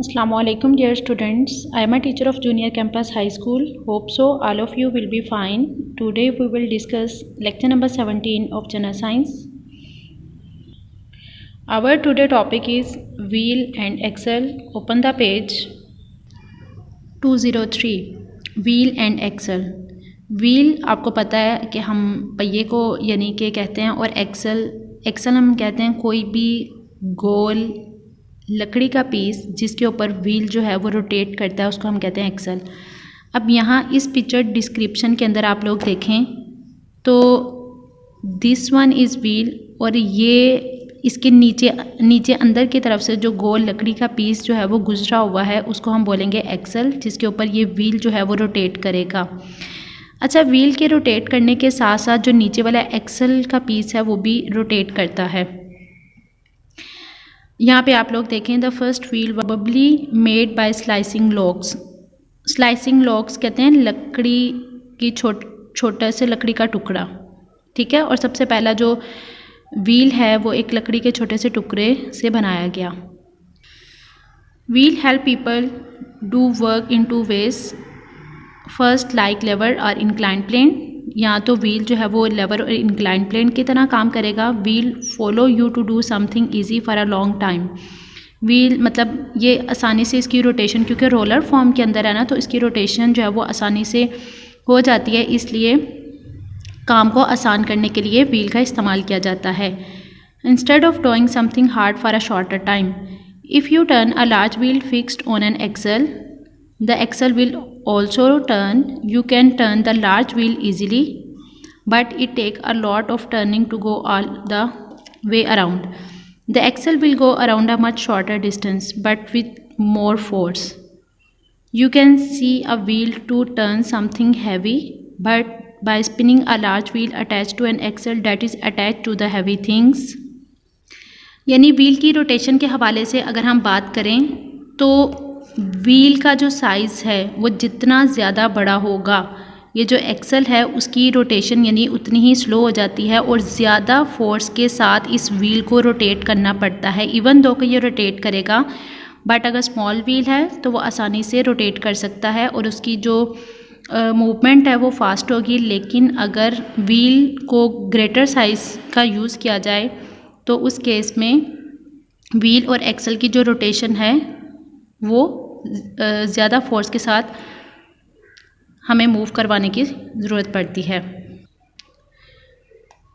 Assalamualaikum dear students. I am a teacher of Junior Campus High School. Hope so all of you will be fine. Today we will discuss lecture number 17 of General Science. Our today topic is wheel and axle. Open the page 203. Wheel and axle. Wheel आपको पता है कि हम पहिए को यानी कि कहते हैं, और एक्सल हम कहते हैं कोई भी गोल लकड़ी का पीस जिसके ऊपर व्हील जो है वो रोटेट करता है, उसको हम कहते हैं एक्सल। अब यहाँ इस पिक्चर डिस्क्रिप्शन के अंदर आप लोग देखें तो दिस वन इज़ व्हील, और ये इसके नीचे अंदर की तरफ से जो गोल लकड़ी का पीस जो है वो गुजरा हुआ है उसको हम बोलेंगे एक्सल, जिसके ऊपर ये व्हील जो है वो रोटेट करेगा। अच्छा, व्हील के रोटेट करने के साथ साथ जो नीचे वाला एक्सल का पीस है वो भी रोटेट करता है। यहाँ पे आप लोग देखें, the first wheel probably made by slicing logs. Slicing logs कहते हैं लकड़ी की छोटा से लकड़ी का टुकड़ा, ठीक है। और सबसे पहला जो व्हील है वो एक लकड़ी के छोटे से टुकड़े से बनाया गया। Wheel help people do work in two ways. First like lever और इंक्लाइन प्लेन, या तो व्हील जो है वो लेवर और इंक्लाइन प्लेन की तरह काम करेगा। Wheel follow you to do something easy for a long time. Wheel मतलब ये आसानी से इसकी रोटेशन, क्योंकि रोलर फॉर्म के अंदर है ना, तो इसकी रोटेशन जो है वो आसानी से हो जाती है, इसलिए काम को आसान करने के लिए व्हील का इस्तेमाल किया जाता है। Instead of doing something hard for a shorter time, if you turn a large wheel fixed on an axle, the axle will also turn. You can turn the large wheel easily, but it take a lot of turning to go all the way around. The axle will go around a much shorter distance, but with more force. You can see a wheel to turn something heavy, but by spinning a large wheel attached to an axle that is attached to the heavy things. यानी wheel की rotation के हवाले से अगर हम बात करें तो व्हील का जो साइज़ है वो जितना ज़्यादा बड़ा होगा, ये जो एक्सल है उसकी रोटेशन यानी उतनी ही स्लो हो जाती है, और ज़्यादा फोर्स के साथ इस व्हील को रोटेट करना पड़ता है। इवन दो कि ये रोटेट करेगा, बट अगर स्मॉल व्हील है तो वो आसानी से रोटेट कर सकता है और उसकी जो मूवमेंट है वो फास्ट होगी। लेकिन अगर व्हील को ग्रेटर साइज़ का यूज़ किया जाए तो उस केस में व्हील और एक्सल की जो रोटेशन है वो ज़्यादा फोर्स के साथ हमें मूव करवाने की ज़रूरत पड़ती है।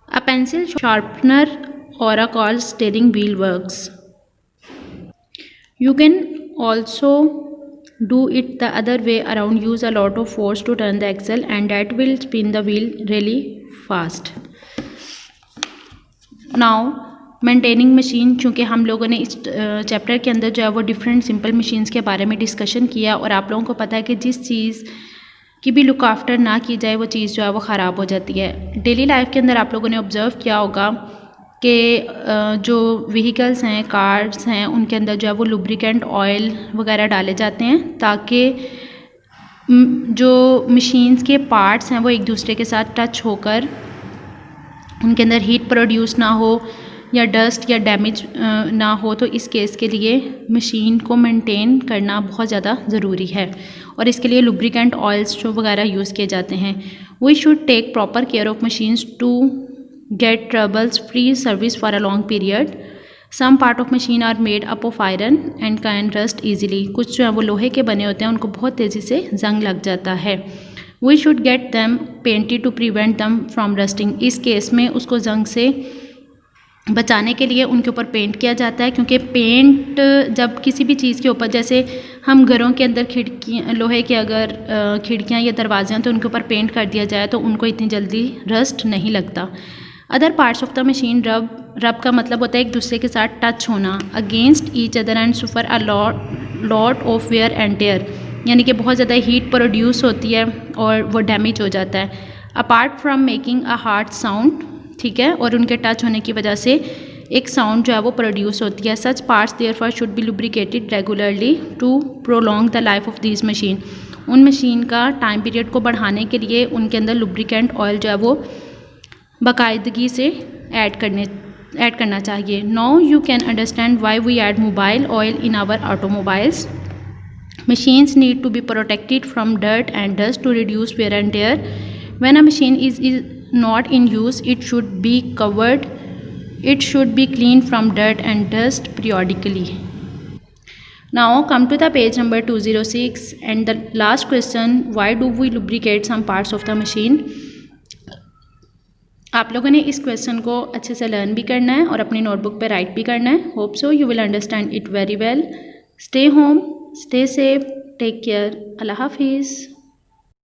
अ पेंसिल शार्पनर और a car steering wheel works. You can also do it the other way around, use a lot of force to turn the axle and that will spin the wheel really fast. Now maintaining machine, चूँकि हम लोगों ने इस chapter के अंदर जो है वो डिफरेंट सिंपल मशीन्स के बारे में डिस्कशन किया, और आप लोगों को पता है कि जिस चीज़ की भी लुक आफ्टर ना की जाए वो चीज़ जो है वो ख़राब हो जाती है। डेली लाइफ के अंदर आप लोगों ने ऑब्ज़र्व किया होगा कि जो व्हीकल्स हैं, कार्स हैं, उनके अंदर जो है वो लुब्रिकेंट ऑयल वगैरह डाले जाते हैं ताकि जो मशीन्स के पार्ट्स हैं वो एक दूसरे के साथ टच होकर उनके अंदर हीट प्रोड्यूस ना हो या डस्ट या डैमेज ना हो। तो इस केस के लिए मशीन को मेंटेन करना बहुत ज़्यादा ज़रूरी है, और इसके लिए लुब्रिकेंट ऑयल्स जो वगैरह यूज़ किए जाते हैं। We should take proper care of machines to get troubles free service for a long period. Some part of machine are made up of iron and can rust easily. कुछ जो है वो लोहे के बने होते हैं, उनको बहुत तेज़ी से जंग लग जाता है। We should get them painted to prevent them from rusting. इस केस में उसको जंग से बचाने के लिए उनके ऊपर पेंट किया जाता है, क्योंकि पेंट जब किसी भी चीज़ के ऊपर, जैसे हम घरों के अंदर खिड़कियाँ, लोहे के अगर खिड़कियाँ या दरवाजे हैं तो उनके ऊपर पेंट कर दिया जाए तो उनको इतनी जल्दी रस्ट नहीं लगता। Other parts of the machine रब का मतलब होता है एक दूसरे के साथ टच होना, against each other and suffer a lot of wear and tear, यानी कि बहुत ज़्यादा हीट प्रोड्यूस होती है और वो डैमेज हो जाता है। Apart from making a hard sound, ठीक है, और उनके टच होने की वजह से एक साउंड जो है वो प्रोड्यूस होती है। Such parts therefore should be lubricated regularly to prolong the life of this machine. उन मशीन का टाइम पीरियड को बढ़ाने के लिए उनके अंदर लुब्रिकेंट ऑयल जो है वो बाकायदगी से ऐड करने ऐड करना चाहिए। Now you can understand why we add mobile oil in our automobiles. Machines need to be protected from dirt and dust to reduce wear and tear. When a machine is not in use, it should be covered. It should be cleaned from dirt and dust periodically. Now come to the page number 206 and the last question, why do we lubricate some parts of the machine? आप लोगों ने इस question को अच्छे से learn भी करना है और अपनी नोटबुक पे राइट भी करना है। Hope so you will understand it very well. Stay home, stay safe, take care. Allah Hafiz.